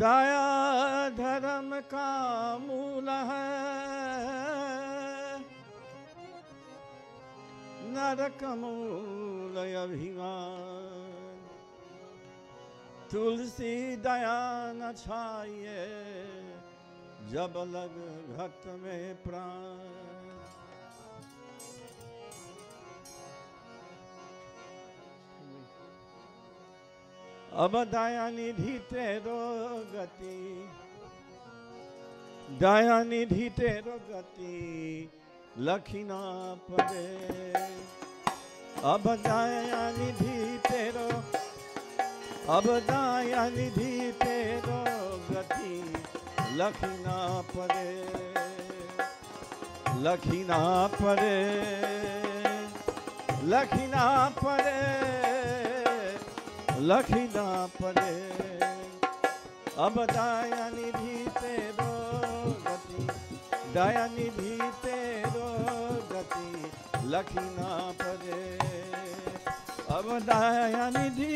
दया धर्म का मूल है, नरक मूल अभिमान। तुलसी दया न छाइए, जब लग भक्त में प्राण। अब दया निधि तेरो गति, दया निधि तेरो गति लखीना पड़े। अब दया निधि तेरो, अब दया निधि तेरो गति लखीना पड़े, लखीना पड़े, लखीना पड़े, लखीना पड़े। अब दया निधि तेरो गति, दया निधि तेरो गति लखीना पड़े। अब दया निधि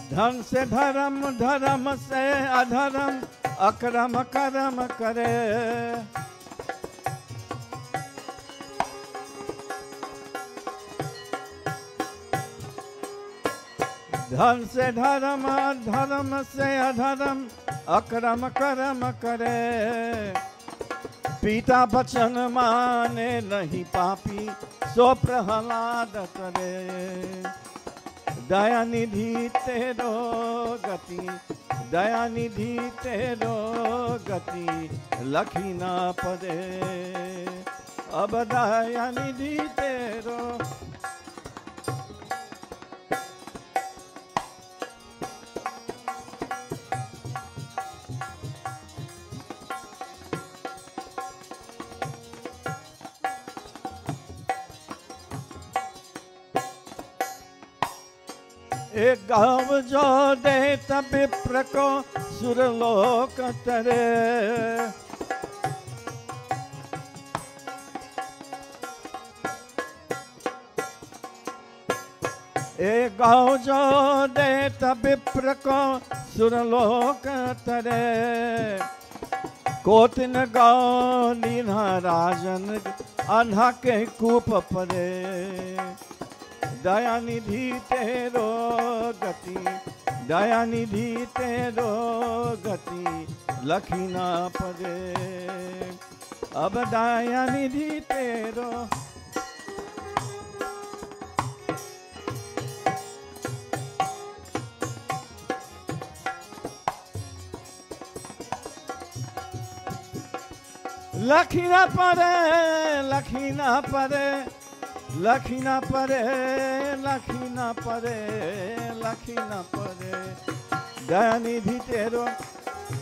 धन से धर्म, धर्म से अधर्म, अकर्म कर्म करे। धन से धर्म, धर्म से अधर्म, अकर्म कर्म करे। पिता वचन माने नहीं पापी, सो प्रहलाद करे। दया निधि तेरो गति, दया निधि तेरो गति लखीना पड़े। अब दया निधि तेरो, एक गाँव जो दे तब विप्र को सुरलोक तरे। एक गाँव जो दे तब विप्र को सुरलोक तरे। कोतिन गाँव लीन्हा राजन, अन्हा के कूप परे। दया निधि तेरो गति, दया निधि तेरो गति लखीना पड़े। अब दया निधि तेरो, लखीना पड़े, लखीना पड़े, लखीना पड़े, लखीना पड़े, लखीना पड़े। दया निधि तेरो,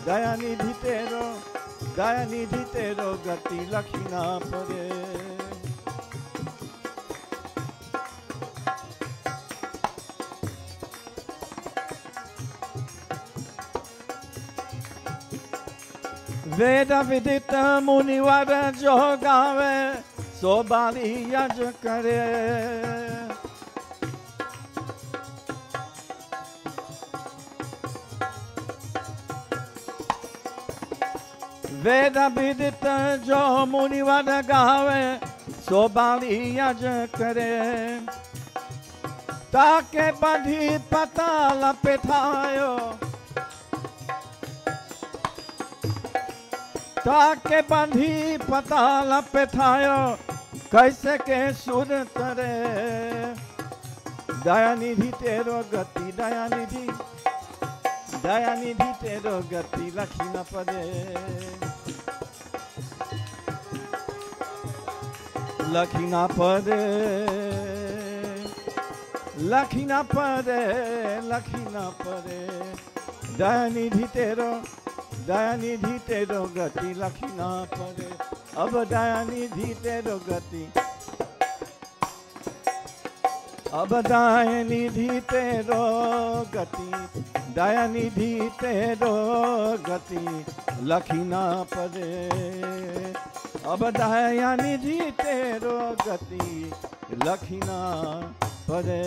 दया निधि तेरो, दया निधि तेरो गति लखीना पड़े। वेद विदित मुनिवर जो गावे, सो बाली यज करे। वेद विदित जो मुनिवर गावे, सो बाली यज करे। ताके बंधी पताल पिठायो, ताके बंधी पताल पिठायो, कैसे के सुर तरे। दया निधि तेरो गति, दया निधि, दया निधि तेरो गति लखीना पड़े। लखीना पड़े, लखीना पड़े, लखीना पड़े। दया निधि तेरो, दया निधि तेरो गति लखीना पड़े। अब दया निधि तेरो गति, अब दया निधि तेरो गति, दया निधि तेरो गति लखी ना परे। अब दया निधि तेरो गति लखी ना परे।